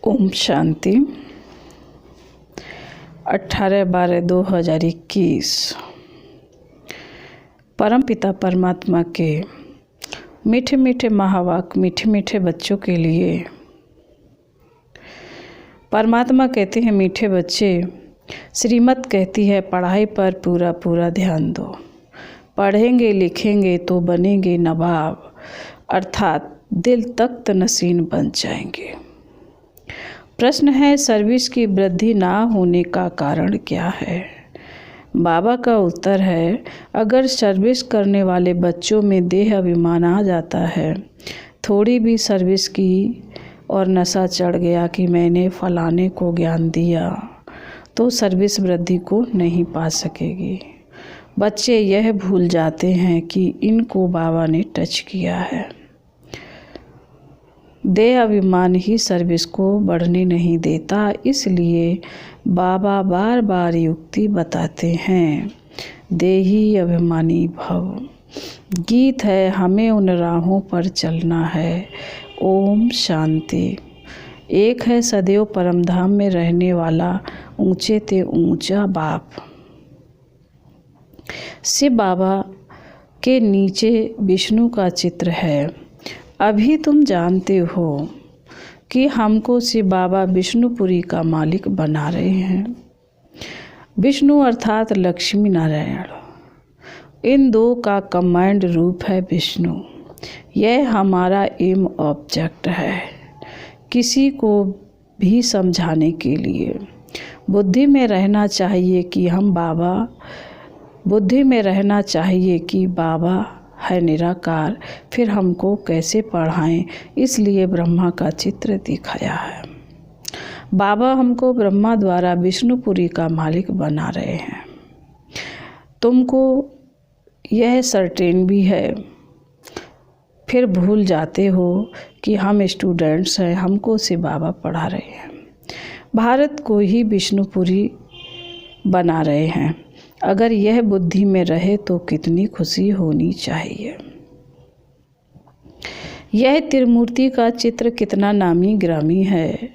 ओम शांति। 18/12/2021 परम पिता परमात्मा के मीठे मीठे महावाक्य मीठे मीठे बच्चों के लिए। परमात्मा कहते हैं, मीठे बच्चे, श्रीमत कहती है पढ़ाई पर पूरा पूरा ध्यान दो। पढ़ेंगे लिखेंगे तो बनेंगे नवाब, अर्थात दिल तख्त नसीन बन जाएंगे। प्रश्न है, सर्विस की वृद्धि ना होने का कारण क्या है? बाबा का उत्तर है, अगर सर्विस करने वाले बच्चों में देह अभिमान आ जाता है, थोड़ी भी सर्विस की और नशा चढ़ गया कि मैंने फलाने को ज्ञान दिया, तो सर्विस वृद्धि को नहीं पा सकेगी। बच्चे यह भूल जाते हैं कि इनको बाबा ने टच किया है। देह अभिमान ही सर्विस को बढ़ने नहीं देता, इसलिए बाबा बार बार युक्ति बताते हैं, देही अभिमानी भव। गीत है, हमें उन राहों पर चलना है। ओम शांति। एक है सदैव परमधाम में रहने वाला ऊंचे ते ऊंचा बाप। शिव बाबा के नीचे विष्णु का चित्र है। अभी तुम जानते हो कि हमको शिव बाबा विष्णुपुरी का मालिक बना रहे हैं। विष्णु अर्थात लक्ष्मी नारायण, इन दो का कंबाइंड रूप है विष्णु। यह हमारा एम ऑब्जेक्ट है। किसी को भी समझाने के लिए बुद्धि में रहना चाहिए कि बाबा है निराकार, फिर हमको कैसे पढ़ाएं, इसलिए ब्रह्मा का चित्र दिखाया है। बाबा हमको ब्रह्मा द्वारा विष्णुपुरी का मालिक बना रहे हैं। तुमको यह सर्टेन भी है, फिर भूल जाते हो कि हम स्टूडेंट्स हैं, हमको से बाबा पढ़ा रहे हैं। भारत को ही विष्णुपुरी बना रहे हैं। अगर यह बुद्धि में रहे तो कितनी खुशी होनी चाहिए। यह त्रिमूर्ति का चित्र कितना नामी ग्रामी है।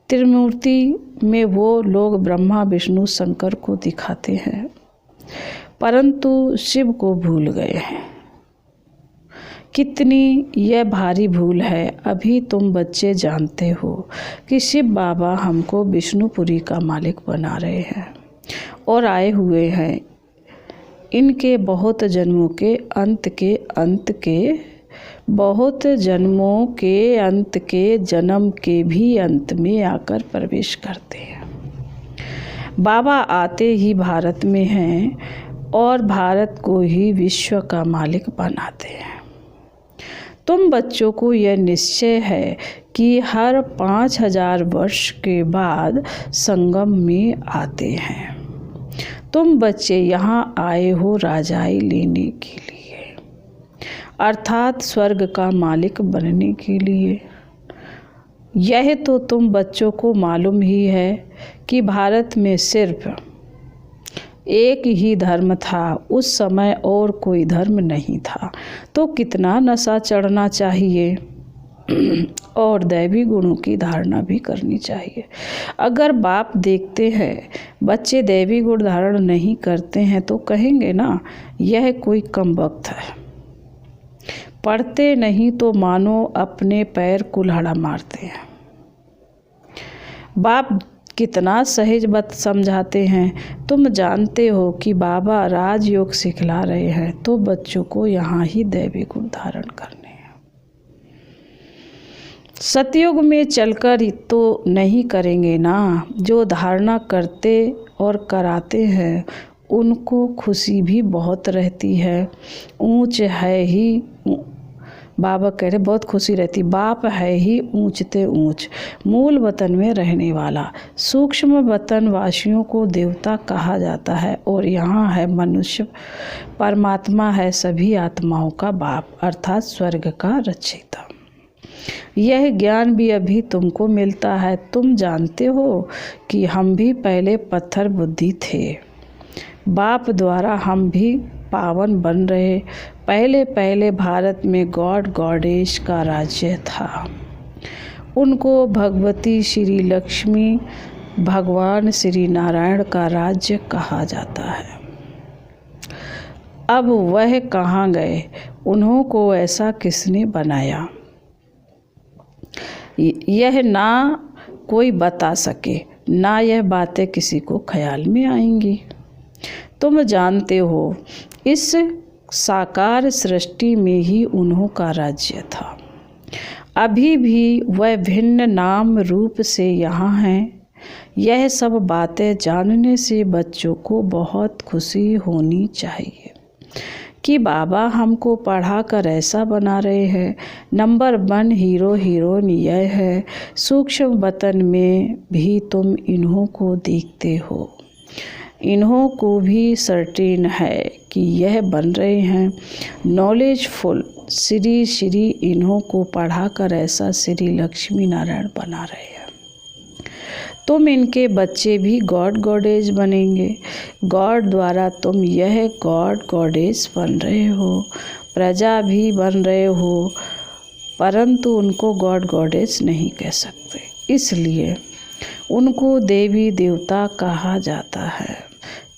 त्रिमूर्ति में वो लोग ब्रह्मा विष्णु शंकर को दिखाते हैं, परंतु शिव को भूल गए हैं। कितनी यह भारी भूल है। अभी तुम बच्चे जानते हो कि शिव बाबा हमको विष्णुपुरी का मालिक बना रहे हैं और आए हुए हैं। इनके बहुत जन्मों के अंत के बहुत जन्मों के अंत के जन्म के भी अंत में आकर प्रवेश करते हैं। बाबा आते ही भारत में हैं और भारत को ही विश्व का मालिक बनाते हैं। तुम बच्चों को यह निश्चय है कि हर 5000 वर्ष के बाद संगम में आते हैं। तुम बच्चे यहाँ आए हो राजाई लेने के लिए, अर्थात स्वर्ग का मालिक बनने के लिए। यह तो तुम बच्चों को मालूम ही है कि भारत में सिर्फ एक ही धर्म था उस समय, और कोई धर्म नहीं था, तो कितना नशा चढ़ना चाहिए और दैवी गुणों की धारणा भी करनी चाहिए। अगर बाप देखते हैं बच्चे दैवी गुण धारण नहीं करते हैं तो कहेंगे ना, यह कोई कमबख्त है। पढ़ते नहीं तो मानो अपने पैर कुल्हाड़ा मारते हैं। बाप कितना सहज बात समझाते हैं। तुम जानते हो कि बाबा राजयोग सिखला रहे हैं, तो बच्चों को यहाँ ही दैवी गुण धारण करने हैं। सतयुग में चलकर तो नहीं करेंगे ना। जो धारणा करते और कराते हैं उनको खुशी भी बहुत रहती है। ऊंच है ही, बाबा कह रहे बहुत खुशी रहती। बाप है ही ऊंचते ऊंच, मूल वतन में रहने वाला। सूक्ष्म वतन वासियों को देवता कहा जाता है और यहाँ है मनुष्य। परमात्मा है सभी आत्माओं का बाप, अर्थात स्वर्ग का रचयिता। यह ज्ञान भी अभी तुमको मिलता है। तुम जानते हो कि हम भी पहले पत्थर बुद्धि थे। बाप द्वारा हम भी पावन बन रहे। पहले भारत में गॉड गॉडेश का राज्य था। उनको भगवती श्री लक्ष्मी, भगवान श्री नारायण का राज्य कहा जाता है। अब वह कहाँ गए? उन्हों को ऐसा किसने बनाया? यह ना कोई बता सके, ना यह बातें किसी को ख्याल में आएंगी। तुम जानते हो, इस साकार सृष्टि में ही उन्हों का राज्य था। अभी भी वह भिन्न नाम रूप से यहाँ हैं। यह सब बातें जानने से बच्चों को बहुत खुशी होनी चाहिए कि बाबा हमको पढ़ाकर ऐसा बना रहे हैं। नंबर 1 हीरो हीरोइन यह है। सूक्ष्म वतन में भी तुम इन्हों को देखते हो। इन्हों को भी सर्टेन है कि यह बन रहे हैं नॉलेजफुल। श्री इन्हों को पढ़ाकर ऐसा श्री लक्ष्मी नारायण बना रहे हैं। तुम इनके बच्चे भी गॉड गॉडेज बनेंगे। गॉड द्वारा तुम यह गॉड गॉडेज बन रहे हो, प्रजा भी बन रहे हो, परंतु उनको गॉड गॉडेज नहीं कह सकते, इसलिए उनको देवी देवता कहा जाता है।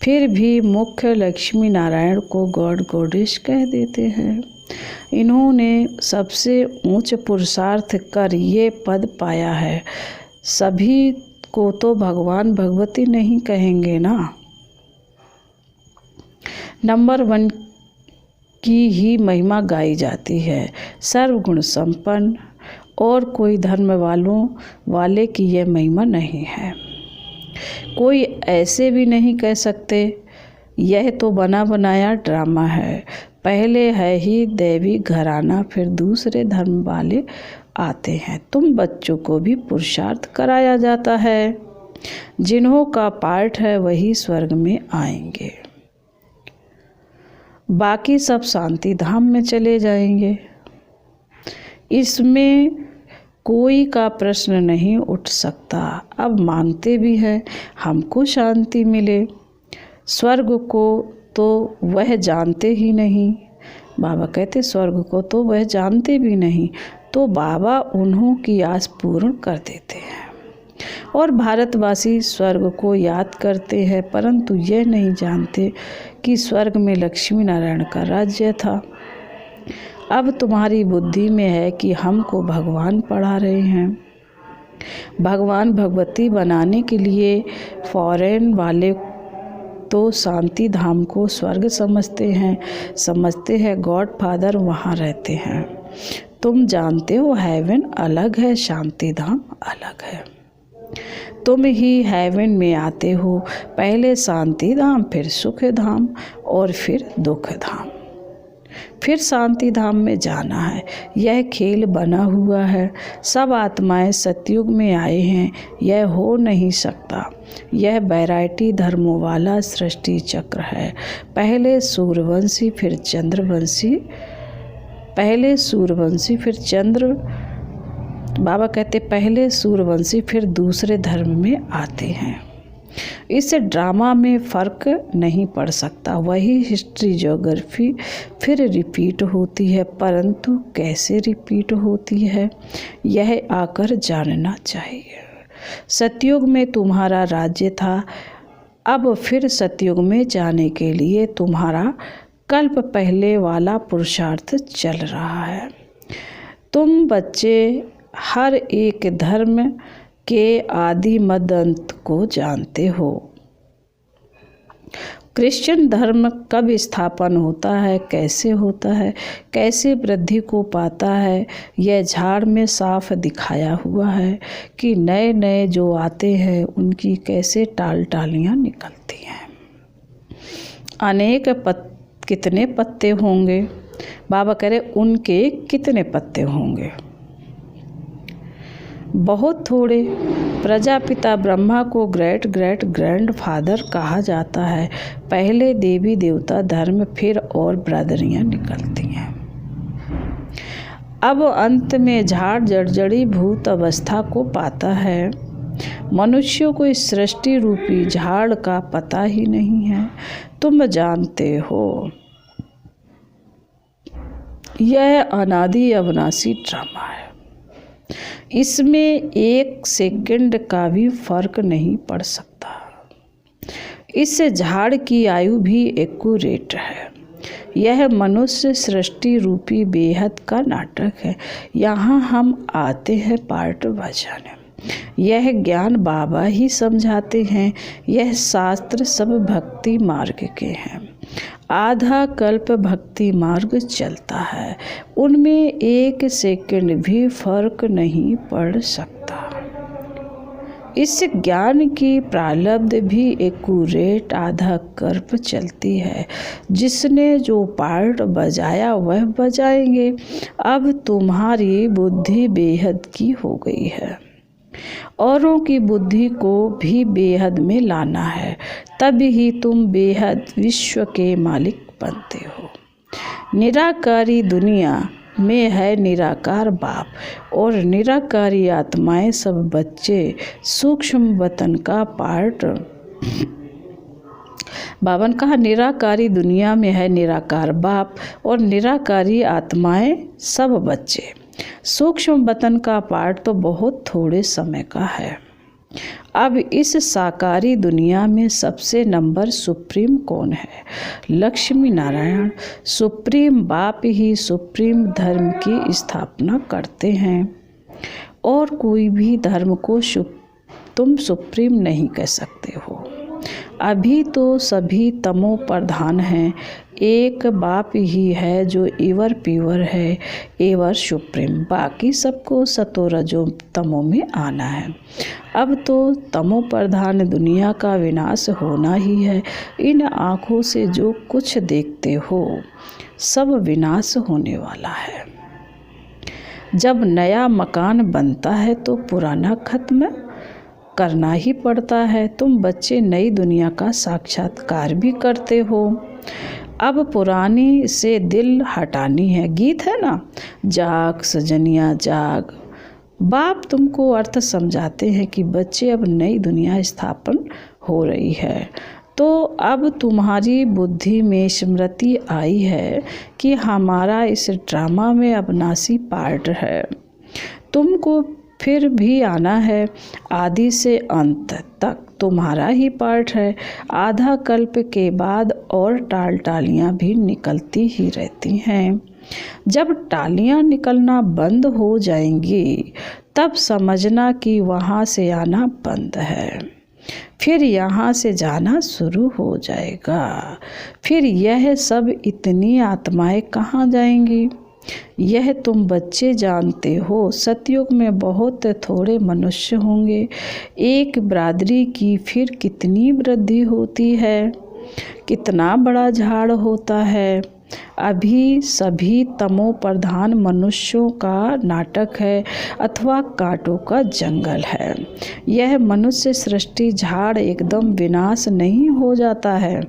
फिर भी मुख्य लक्ष्मी नारायण को गॉड गॉडेज कह देते हैं। इन्होंने सबसे ऊंच पुरुषार्थ कर ये पद पाया है। सभी को तो भगवान भगवती नहीं कहेंगे ना। नंबर 1 की ही महिमा गाई जाती है, सर्वगुण संपन्न, और कोई धर्म वाले की यह महिमा नहीं है। कोई ऐसे भी नहीं कह सकते यह तो बना बनाया ड्रामा है। पहले है ही दैवी घराना, फिर दूसरे धर्म वाले आते हैं। तुम बच्चों को भी पुरुषार्थ कराया जाता है। जिन्हों का पार्ट है वही स्वर्ग में आएंगे, बाकी सब शांति धाम में चले जाएंगे। इसमें कोई का प्रश्न नहीं उठ सकता। अब मांगते भी हैं हमको शांति मिले। स्वर्ग को तो वह जानते ही नहीं। बाबा कहते स्वर्ग को तो वह जानते भी नहीं, तो बाबा उन्हों की आस पूर्ण कर देते हैं। और भारतवासी स्वर्ग को याद करते हैं, परंतु यह नहीं जानते कि स्वर्ग में लक्ष्मी नारायण का राज्य था। अब तुम्हारी बुद्धि में है कि हमको भगवान पढ़ा रहे हैं। भगवान भगवती बनाने के लिए फॉरेन वाले तो शांति धाम को स्वर्ग समझते हैं गॉड फादर वहाँ रहते हैं। तुम जानते हो हेवन अलग है, शांति धाम अलग है। तुम ही हेवन में आते हो, पहले शांति धाम, फिर सुख धाम, और फिर दुख धाम, फिर शांति धाम में जाना है। यह खेल बना हुआ है। सब आत्माएं सतयुग में आए हैं, यह हो नहीं सकता। यह वैरायटी धर्मों वाला सृष्टि चक्र है। पहले सूर्यवंशी, फिर चंद्रवंशी, फिर चंद्र। बाबा कहते पहले सूर्यवंशी फिर दूसरे धर्म में आते हैं। इस ड्रामा में फ़र्क नहीं पड़ सकता। वही हिस्ट्री ज्योग्राफी फिर रिपीट होती है, परंतु कैसे रिपीट होती है यह आकर जानना चाहिए। सतयुग में तुम्हारा राज्य था, अब फिर सतयुग में जाने के लिए तुम्हारा कल्प पहले वाला पुरुषार्थ चल रहा है। तुम बच्चे हर एक धर्म के आदि मध्य अंत को जानते हो। क्रिश्चियन धर्म कब स्थापन होता है, कैसे होता है, कैसे वृद्धि को पाता है, यह झाड़ में साफ दिखाया हुआ है कि नए नए जो आते हैं उनकी कैसे टालियाँ निकलती हैं। अनेक कितने पत्ते होंगे? बाबा कह रहे उनके कितने पत्ते होंगे? बहुत थोड़े। प्रजापिता ब्रह्मा को ग्रेट ग्रैंडफादर कहा जाता है। पहले देवी देवता धर्म, फिर और ब्रादरियाँ निकलती हैं। अब अंत में झाड़ जड़ी भूत अवस्था को पाता है। मनुष्यों को इस सृष्टि रूपी झाड़ का पता ही नहीं है। तुम जानते हो यह अनादि अविनाशी ड्रामा है। इसमें 1 सेकंड का भी फर्क नहीं पड़ सकता। इस झाड़ की आयु भी एक्यूरेट है। यह मनुष्य सृष्टि रूपी बेहद का नाटक है। यहाँ हम आते हैं पार्ट बजाने। यह ज्ञान बाबा ही समझाते हैं। यह शास्त्र सब भक्ति मार्ग के हैं। आधा कल्प भक्ति मार्ग चलता है, उनमें 1 सेकंड भी फर्क नहीं पड़ सकता। इस ज्ञान की प्रारब्ध भी एक्यूरेट आधा कल्प चलती है। जिसने जो पार्ट बजाया वह बजाएंगे। अब तुम्हारी बुद्धि बेहद की हो गई है। औरों की बुद्धि को भी बेहद में लाना है, तभी ही तुम बेहद विश्व के मालिक बनते हो। निराकारी दुनिया में है निराकार बाप और निराकारी आत्माएं सब बच्चे सूक्ष्म वतन का पार्ट। बाबा ने कहा निराकारी दुनिया में है निराकार बाप और निराकारी आत्माएं सब बच्चे। सूक्ष्म वतन का पार्ट तो बहुत थोड़े समय का है। अब इस साकारी दुनिया में सबसे नंबर सुप्रीम कौन है? लक्ष्मी नारायण सुप्रीम बाप ही सुप्रीम धर्म की स्थापना करते हैं और कोई भी धर्म को तुम सुप्रीम नहीं कह सकते हो। अभी तो सभी तमो प्रधान हैं। एक बाप ही है जो एवर प्योर है, एवर सुप्रीम। बाकी सबको सतो रजो तमो में आना है। अब तो तमो प्रधान दुनिया का विनाश होना ही है। इन आँखों से जो कुछ देखते हो सब विनाश होने वाला है। जब नया मकान बनता है तो पुराना खत्म करना ही पड़ता है। तुम बच्चे नई दुनिया का साक्षात्कार भी करते हो। अब पुरानी से दिल हटानी है। गीत है ना, जाग सजनिया जाग। बाप तुमको अर्थ समझाते हैं कि बच्चे अब नई दुनिया स्थापन हो रही है। तो अब तुम्हारी बुद्धि में स्मृति आई है कि हमारा इस ड्रामा में अविनाशी पार्ट है। तुमको फिर भी आना है। आदि से अंत तक तुम्हारा ही पार्ट है। आधा कल्प के बाद और टालियाँ भी निकलती ही रहती हैं। जब टालियाँ निकलना बंद हो जाएंगी तब समझना कि वहाँ से आना बंद है। फिर यहाँ से जाना शुरू हो जाएगा। फिर यह सब इतनी आत्माएं कहाँ जाएंगी? यह तुम बच्चे जानते हो। सतयुग में बहुत थोड़े मनुष्य होंगे। एक बिरादरी की फिर कितनी वृद्धि होती है, कितना बड़ा झाड़ होता है। अभी सभी तमो प्रधान मनुष्यों का नाटक है अथवा कांटों का जंगल है। यह मनुष्य सृष्टि झाड़ एकदम विनाश नहीं हो जाता है।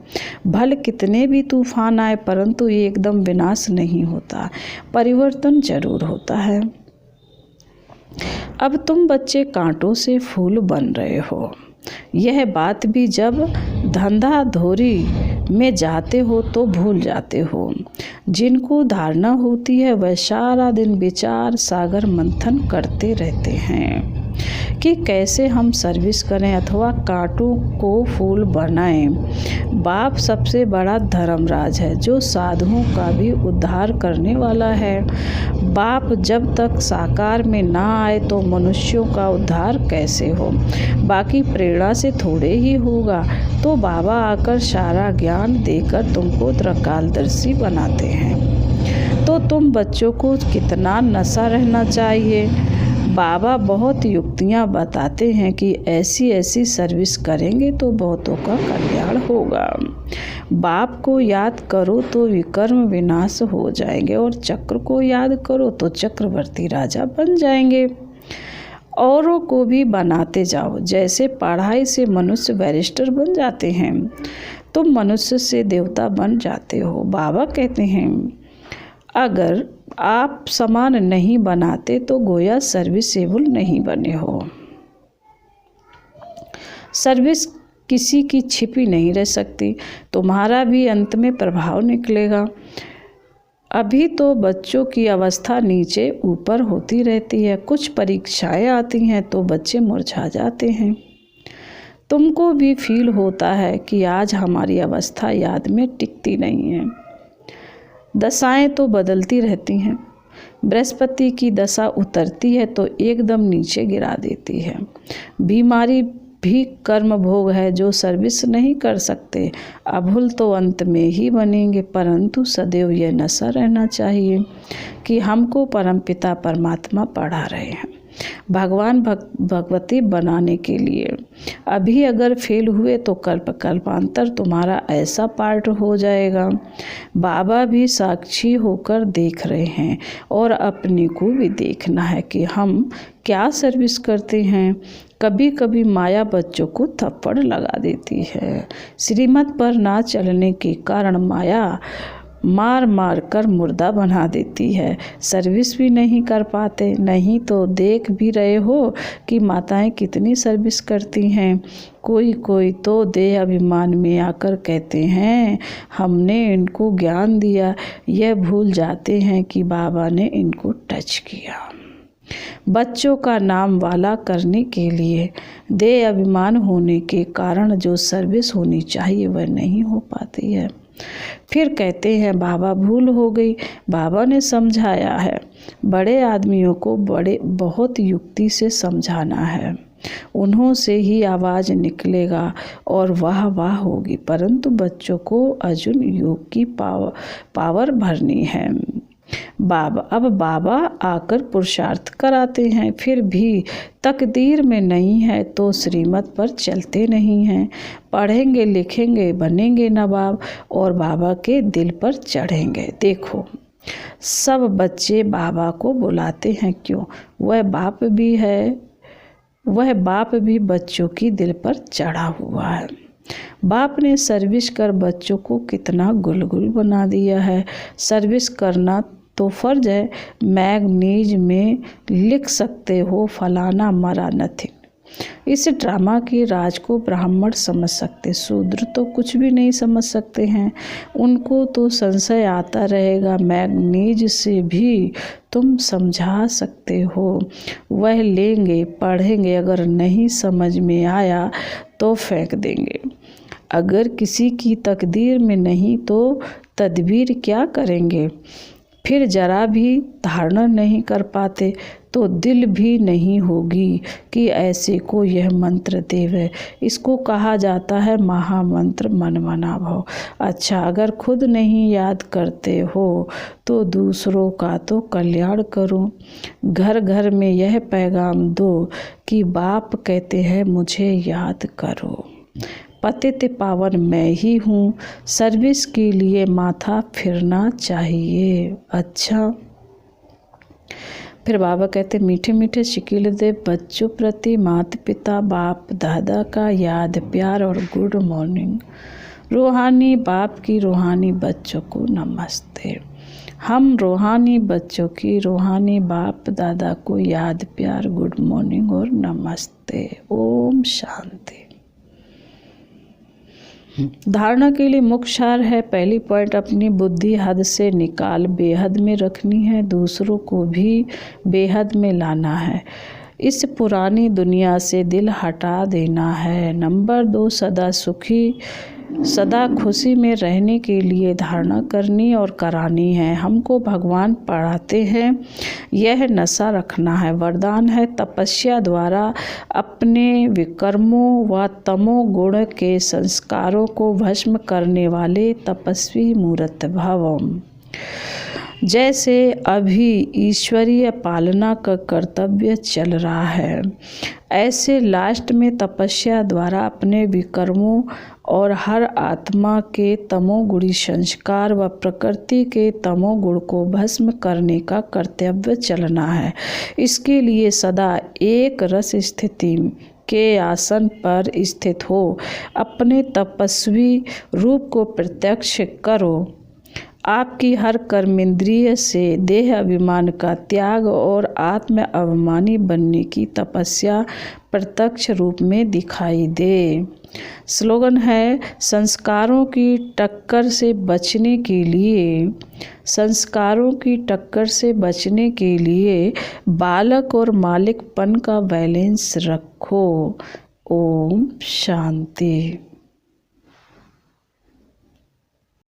भले कितने भी तूफान आए परंतु ये एकदम विनाश नहीं होता, परिवर्तन जरूर होता है। अब तुम बच्चे कांटों से फूल बन रहे हो। यह बात भी जब धंधा धोरी में जाते हो तो भूल जाते हो। जिनको धारणा होती है वह सारा दिन विचार सागर मंथन करते रहते हैं कि कैसे हम सर्विस करें अथवा कांटों को फूल बनाएं। बाप सबसे बड़ा धर्मराज है जो साधुओं का भी उद्धार करने वाला है। बाप जब तक साकार में ना आए तो मनुष्यों का उद्धार कैसे हो? बाकी प्रेरणा से थोड़े ही होगा। तो बाबा आकर सारा ज्ञान देकर तुमको त्रिकालदर्शी बनाते हैं। तो तुम बच्चों को कितना नशा रहना चाहिए। बाबा बहुत युक्तियाँ बताते हैं कि ऐसी ऐसी सर्विस करेंगे तो बहुतों का कल्याण होगा। बाप को याद करो तो विकर्म विनाश हो जाएंगे और चक्र को याद करो तो चक्रवर्ती राजा बन जाएंगे। औरों को भी बनाते जाओ। जैसे पढ़ाई से मनुष्य बैरिस्टर बन जाते हैं, तुम मनुष्य से देवता बन जाते हो। बाबा कहते हैं अगर आप समान नहीं बनाते तो गोया सर्विसेबल नहीं बने हो। सर्विस किसी की छिपी नहीं रह सकती। तुम्हारा भी अंत में प्रभाव निकलेगा। अभी तो बच्चों की अवस्था नीचे ऊपर होती रहती है। कुछ परीक्षाएं आती हैं तो बच्चे मुरझा जाते हैं। तुमको भी फील होता है कि आज हमारी अवस्था याद में टिकती नहीं है। दशाएं तो बदलती रहती हैं। बृहस्पति की दशा उतरती है तो एकदम नीचे गिरा देती है। बीमारी भी कर्म भोग है जो सर्विस नहीं कर सकते। अभूल तो अंत में ही बनेंगे, परंतु सदैव यह नशा रहना चाहिए कि हमको परमपिता परमात्मा पढ़ा रहे हैं, भगवान भगवती बनाने के लिए। अभी अगर फेल हुए तो कल्पांतर तुम्हारा ऐसा पार्ट हो जाएगा। बाबा भी साक्षी होकर देख रहे हैं और अपने को भी देखना है कि हम क्या सर्विस करते हैं। कभी कभी माया बच्चों को थप्पड़ लगा देती है। श्रीमत पर ना चलने के कारण माया मार मार कर मुर्दा बना देती है। सर्विस भी नहीं कर पाते। नहीं तो देख भी रहे हो कि माताएं कितनी सर्विस करती हैं। कोई तो देह अभिमान में आकर कहते हैं हमने इनको ज्ञान दिया। यह भूल जाते हैं कि बाबा ने इनको टच किया। बच्चों का नाम वाला करने के लिए देह अभिमान होने के कारण जो सर्विस होनी चाहिए वह नहीं हो पाती है। फिर कहते हैं बाबा भूल हो गई। बाबा ने समझाया है। बड़े आदमियों को बहुत युक्ति से समझाना है। उन्हों से ही आवाज़ निकलेगा और वाह वाह होगी। परंतु बच्चों को अर्जुन योग की पावर भरनी है। अब बाबा आकर पुरुषार्थ कराते हैं, फिर भी तकदीर में नहीं है तो श्रीमत पर चलते नहीं हैं। पढ़ेंगे लिखेंगे बनेंगे नवाब और बाबा के दिल पर चढ़ेंगे। देखो सब बच्चे बाबा को बुलाते हैं, क्यों? वह बाप भी बच्चों की दिल पर चढ़ा हुआ है। बाप ने सर्विस कर बच्चों को कितना गुलगुल बना दिया है। सर्विस करना तो फर्ज है। मैगनीज में लिख सकते हो फलाना मरा नथिंग। इस ड्रामा के राज को ब्राह्मण समझ सकते, शूद्र तो कुछ भी नहीं समझ सकते हैं। उनको तो संशय आता रहेगा। मैगनीज से भी तुम समझा सकते हो। वह लेंगे पढ़ेंगे, अगर नहीं समझ में आया तो फेंक देंगे। अगर किसी की तकदीर में नहीं तो तदबीर क्या करेंगे? फिर जरा भी धारणा नहीं कर पाते तो दिल भी नहीं होगी कि ऐसे को यह मंत्र देवे। इसको कहा जाता है महामंत्र मनमना भव। अच्छा, अगर खुद नहीं याद करते हो तो दूसरों का तो कल्याण करो। घर घर में यह पैगाम दो कि बाप कहते हैं मुझे याद करो। पतित पावन मैं ही हूँ। सर्विस के लिए माथा फिरना चाहिए। अच्छा, फिर बाबा कहते मीठे मीठे शिकील दे बच्चों प्रति माता पिता बाप दादा का याद प्यार और गुड मॉर्निंग। रूहानी बाप की रूहानी बच्चों को नमस्ते। हम रूहानी बच्चों की रूहानी बाप दादा को याद प्यार गुड मॉर्निंग और नमस्ते। ओम शांति। धारणा के लिए मुख्य सार है। पहली पॉइंट, अपनी बुद्धि हद से निकाल बेहद में रखनी है। दूसरों को भी बेहद में लाना है। इस पुरानी दुनिया से दिल हटा देना है। नंबर 2, सदा खुशी में रहने के लिए धारणा करनी और करानी है। हमको भगवान पढ़ाते हैं, यह नशा रखना है। वरदान है तपस्या द्वारा अपने विकर्मों व तमो गुण के संस्कारों को भस्म करने वाले तपस्वी मूर्त भवम। जैसे अभी ईश्वरीय पालना का कर्तव्य चल रहा है, ऐसे लास्ट में तपस्या द्वारा अपने विकर्मों और हर आत्मा के तमोगुणी संस्कार व प्रकृति के तमोगुण को भस्म करने का कर्तव्य चलना है। इसके लिए सदा एक रस स्थिति के आसन पर स्थित हो। अपने तपस्वी रूप को प्रत्यक्ष करो। आपकी हर कर्मेंद्रिय से देह अभिमान का त्याग और आत्म अभिमानी बनने की तपस्या प्रत्यक्ष रूप में दिखाई दे। स्लोगन है, संस्कारों की टक्कर से बचने के लिए, संस्कारों की टक्कर से बचने के लिए बालक और मालिकपन का बैलेंस रखो। ओम शांति।